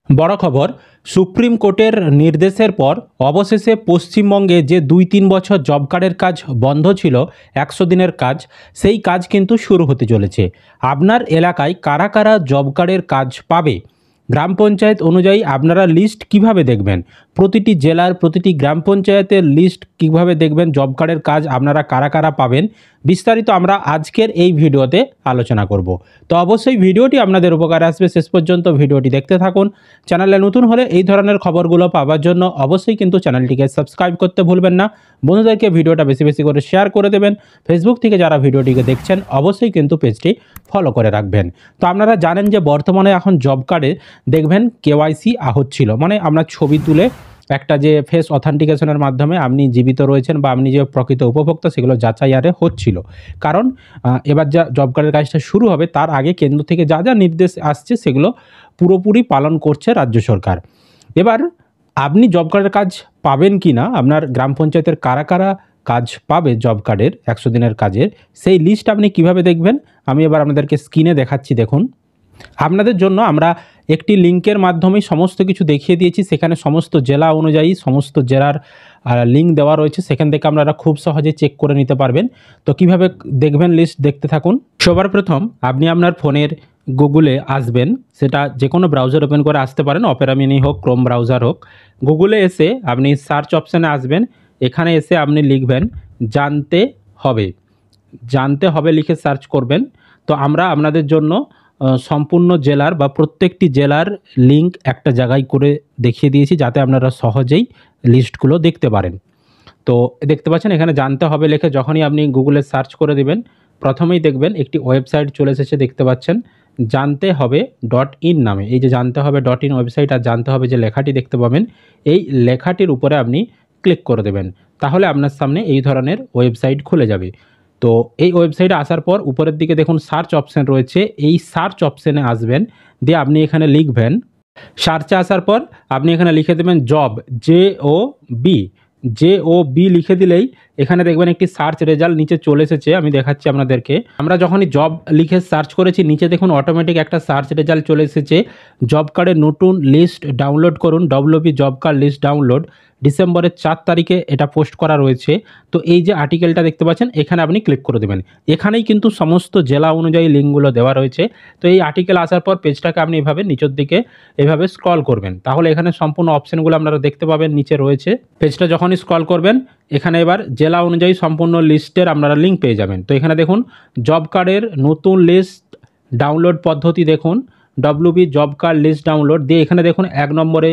বড় খবর, সুপ্রিম কোর্টের নির্দেশের পর অবশেষে পশ্চিমবঙ্গে যে ২-৩ বছর জব কার্ডের কাজ বন্ধ ছিল, ১০০ দিনের কাজ, সেই কাজ কিন্তু শুরু হতে চলেছে। আপনার এলাকায় কারা কারা জব কার্ডের কাজ পাবে, গ্রাম পঞ্চায়েত অনুযায়ী আপনারা লিস্ট কিভাবে দেখবেন, প্রতিটি জেলার প্রতিটি গ্রাম পঞ্চায়েতের লিস্ট কিভাবে দেখবেন, জব কার্ডের কাজ আপনারা কারা কারা পাবেন, বিস্তারিত আমরা আজকের এই ভিডিওতে আলোচনা করব। তো অবশ্যই ভিডিওটি আপনাদের উপকারে আসবে, শেষ পর্যন্ত ভিডিওটি দেখতে থাকুন। চ্যানেলে নতুন হলে এই ধরনের খবরগুলো পাওয়ার জন্য অবশ্যই কিন্তু চ্যানেলটিকে সাবস্ক্রাইব করতে ভুলবেন না। বন্ধুদেরকে ভিডিওটা বেশি বেশি করে শেয়ার করে দেবেন। ফেসবুক থেকে যারা ভিডিওটিকে দেখছেন অবশ্যই কিন্তু পেজটি ফলো করে রাখবেন। তো আপনারা জানেন যে বর্তমানে এখন জব কার্ডে দেখবেন কেওয়াইসি হচ্ছিল, মানে আমরা ছবি তুলে একটা যে ফেস অথেন্টিকেশনের মাধ্যমে আপনি জীবিত রয়েছেন বা আপনি যে প্রকৃত উপভোক্তা সেগুলো যাচাই আরে হচ্ছিল। কারণ এবার যা জব কার্ডের কাজটা শুরু হবে তার আগে কেন্দ্র থেকে যা যা নির্দেশ আসছে সেগুলো পুরোপুরি পালন করছে রাজ্য সরকার। এবার আপনি জব কার্ডের কাজ পাবেন কি না, আপনার গ্রাম পঞ্চায়েতের কারা কারা কাজ পাবে জব কার্ডের ১০০ দিনের কাজের, সেই লিস্ট আপনি কিভাবে দেখবেন আমি এবার আপনাদেরকে স্ক্রিনে দেখাচ্ছি। দেখুন, আপনাদের জন্য আমরা একটি লিঙ্কের মাধ্যমে সমস্ত কিছু দেখিয়ে দিয়েছি। সেখানে সমস্ত জেলা অনুযায়ী সমস্ত জেলার লিঙ্ক দেওয়া রয়েছে, সেখান থেকে আপনারা খুব সহজে চেক করে নিতে পারবেন। তো কিভাবে দেখবেন লিস্ট দেখতে থাকুন। সবার প্রথম আপনি আপনার ফোনের গুগলে আসবেন, সেটা যে কোনো ব্রাউজার ওপেন করে আসতে পারেন, অপেরা মিনি হোক, ক্রোম ব্রাউজার হোক। গুগলে এসে আপনি সার্চ অপশানে আসবেন, এখানে এসে আপনি লিখবেন জানতে হবে, জানতে হবে লিখে সার্চ করবেন। তো আমরা আপনাদের জন্য সম্পূর্ণ জেলার বা প্রত্যেকটি জেলার লিঙ্ক একটা জায়গায় করে দেখিয়ে দিয়েছি, যাতে আপনারা সহজেই লিস্টগুলো দেখতে পারেন। তো দেখতে পাচ্ছেন এখানে জানতে হবে লিখে যখনই আপনি গুগলে সার্চ করে দেবেন, প্রথমেই দেখবেন একটি ওয়েবসাইট চলে এসেছে, দেখতে পাচ্ছেন জানতে হবে .in নামে। এই যে জানতে হবে .in ওয়েবসাইট, আর জানতে হবে যে লেখাটি দেখতে পাবেন, এই লেখাটির উপরে আপনি ক্লিক করে দেবেন। তাহলে আপনার সামনে এই ধরনের ওয়েবসাইট খুলে যাবে। তো এই ওয়েবসাইটে আসার পর উপরের দিকে দেখুন সার্চ অপশান রয়েছে, এই সার্চ অপশানে আসবেন, দিয়ে আপনি এখানে লিখবেন, সার্চে আসার পর আপনি এখানে লিখে দেবেন জব, JOB লিখে দিলেই এখানে দেখবেন একটি সার্চ রেজাল্ট নিচে চলে এসেছে। আমি দেখাচ্ছি আপনাদেরকে। আমরা যখনই জব লিখে সার্চ করেছি, নিচে দেখুন অটোমেটিক একটা সার্চ রেজাল্ট চলে এসেছে, জব কার্ডের নতুন লিস্ট ডাউনলোড করুন, WP job card list download, ডিসেম্বরের 4 তারিখে এটা পোস্ট করা রয়েছে। তো এই যে আর্টিকেলটা দেখতে পাচ্ছেন, এখানে আপনি ক্লিক করে দেবেন। এখানেই কিন্তু সমস্ত জেলা অনুযায়ী লিঙ্কগুলো দেওয়া রয়েছে। তো এই আর্টিকেল আসার পর পেজটাকে আপনি এভাবে নিচের দিকে এভাবে স্ক্রল করবেন, তাহলে এখানে সম্পূর্ণ অপশানগুলো আপনারা দেখতে পাবেন নিচে রয়েছে। পেজটা যখনই স্ক্রল করবেন, এখানে এবার জেলা অনুযায়ী সম্পূর্ণ লিস্টের আপনারা লিঙ্ক পেয়ে যাবেন। তো এখানে দেখুন জব কার্ডের নতুন লিস্ট ডাউনলোড পদ্ধতি, দেখুন WP job card list download, দিয়ে এখানে দেখুন 1 নম্বরে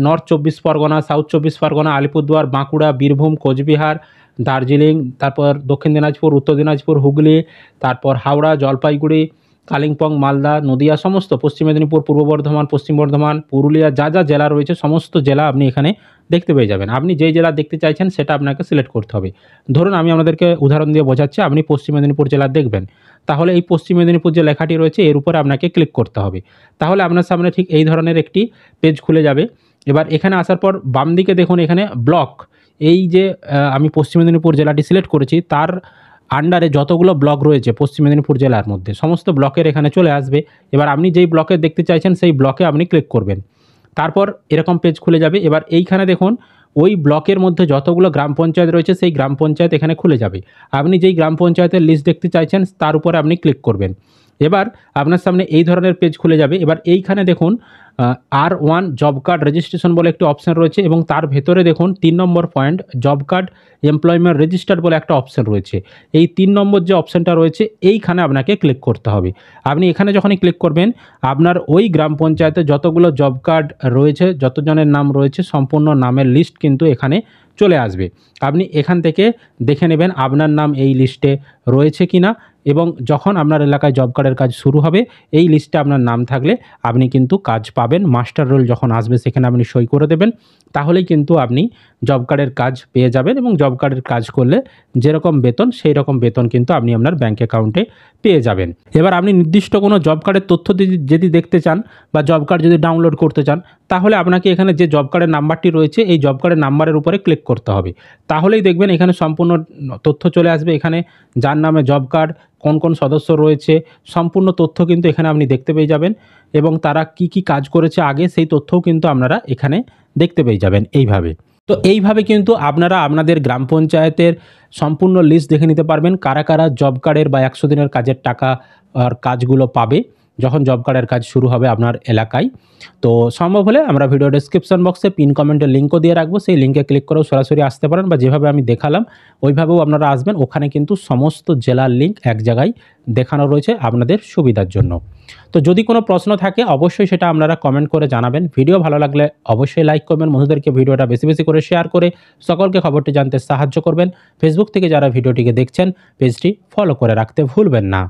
নর্থ 24 পরগনা, সাউথ 24 পরগনা, আলিপুরদুয়ার, বাঁকুড়া, বীরভূম, কোচবিহার, দার্জিলিং, তারপর দক্ষিণ দিনাজপুর, উত্তর দিনাজপুর, হুগলি, তারপর হাওড়া, জলপাইগুড়ি, কালিম্পং, মালদা, নদিয়া, সমস্ত পশ্চিম মেদিনীপুর, পূর্ব বর্ধমান, পশ্চিম বর্ধমান, পুরুলিয়া, যা যা জেলা রয়েছে সমস্ত জেলা আপনি এখানে দেখতে পেয়ে যাবেন। আপনি যেই জেলা দেখতে চাইছেন সেটা আপনাকে সিলেক্ট করতে হবে। ধরুন আমি আপনাদেরকে উদাহরণ দিয়ে বোঝাচ্ছি, আপনি পশ্চিম মেদিনীপুর জেলা দেখবেন, তাহলে এই পশ্চিম মেদিনীপুর যে লেখাটি রয়েছে এর উপরে আপনাকে ক্লিক করতে হবে। তাহলে আপনার সামনে ঠিক এই ধরনের একটি পেজ খুলে যাবে। এবার এখানে আসার পর বাম দিকে দেখুন এখানে ব্লক, এই যে আমি পশ্চিম মেদিনীপুর জেলাটি সিলেক্ট করেছি তার আন্ডারে যতগুলো ব্লক রয়েছে পশ্চিম মেদিনীপুর জেলার মধ্যে সমস্ত ব্লকের এখানে চলে আসবে। এবার আপনি যেই ব্লকে দেখতে চাইছেন সেই ব্লকে আপনি ক্লিক করবেন, তারপর এরকম পেজ খুলে যাবে। এবার এইখানে দেখুন ওই ব্লকের মধ্যে যতগুলো গ্রাম পঞ্চায়েত রয়েছে সেই গ্রাম পঞ্চায়েত এখানে খুলে যাবে। আপনি যেই গ্রাম পঞ্চায়েতের লিস্ট দেখতে চাইছেন তার উপরে আপনি ক্লিক করবেন। এবার আপনার সামনে এই ধরনের পেজ খুলে যাবে। এবার এইখানে দেখুন R1 জব কার্ড রেজিস্ট্রেশন বলে একটি অপশান রয়েছে, এবং তার ভেতরে দেখুন 3 নম্বর point job card employment registered বলে একটা অপশান রয়েছে। এই 3 নম্বর যে অপশানটা রয়েছে এইখানে আপনাকে ক্লিক করতে হবে। আপনি এখানে যখনই ক্লিক করবেন, আপনার ওই গ্রাম পঞ্চায়েতে যতগুলো জব কার্ড রয়েছে, যতজনের নাম রয়েছে সম্পূর্ণ নামের লিস্ট কিন্তু এখানে চলে আসবে। আপনি এখান থেকে দেখে নেবেন আপনার নাম এই লিস্টে রয়েছে কিনা, এবং যখন আপনার এলাকায় জব কার্ডের কাজ শুরু হবে এই লিস্টে আপনার নাম থাকলে আপনি কিন্তু কাজ পাবেন। মাস্টার রোল যখন আসবে সেখানে আপনি সই করে দেবেন, তাহলেই কিন্তু আপনি জব কার্ডের কাজ পেয়ে যাবেন, এবং জব কার্ডের কাজ করলে যেরকম বেতন সেই রকম বেতন কিন্তু আপনি আপনার ব্যাঙ্ক অ্যাকাউন্টে পেয়ে যাবেন। এবার আপনি নির্দিষ্ট কোনো জব কার্ডের তথ্য যদি দেখতে চান বা জব কার্ড যদি ডাউনলোড করতে চান, তাহলে আপনাকে এখানে যে জব কার্ডের নাম্বারটি রয়েছে এই জব কার্ডের নাম্বারের উপরে ক্লিক করতে হবে। তাহলেই দেখবেন এখানে সম্পূর্ণ তথ্য চলে আসবে। এখানে যার নামে জব কার্ড, কোন কোন সদস্য রয়েছে, সম্পূর্ণ তথ্য কিন্তু এখানে আপনি দেখতে পেয়ে যাবেন এবং তারা কি কি কাজ করেছে আগে সেই তথ্যও কিন্তু আপনারা এখানে দেখতে পেয়ে যাবেন এইভাবে। তো এইভাবে কিন্তু আপনারা আপনাদের গ্রাম পঞ্চায়েতের সম্পূর্ণ লিস্ট দেখে নিতে পারবেন কারা কারা জব কার্ডের বা 100 দিনের কাজের টাকা আর কাজগুলো পাবে যখন জব কার্ডের কাজ শুরু হবে আপনার এলাকায়। তো সম্ভব হলে আমরা ভিডিও ডেসক্রিপশন বক্সে পিন কমেন্টের লিঙ্কও দিয়ে রাখবো, সেই লিঙ্কে ক্লিক করেও সরাসরি আসতে পারেন বা যেভাবে আমি দেখালাম ওইভাবেও আপনারা আসবেন। ওখানে কিন্তু সমস্ত জেলার লিঙ্ক এক জায়গায় দেখানো রয়েছে আপনাদের সুবিধার জন্য। তো যদি কোনো প্রশ্ন থাকে অবশ্যই সেটা আপনারা কমেন্ট করে জানাবেন। ভিডিও ভালো লাগলে অবশ্যই লাইক করবেন, বন্ধুদেরকে ভিডিওটা বেশি বেশি করে শেয়ার করে সকলকে খবরটি জানতে সাহায্য করবেন। ফেসবুক থেকে যারা ভিডিওটিকে দেখছেন পেজটি ফলো করে রাখতে ভুলবেন না।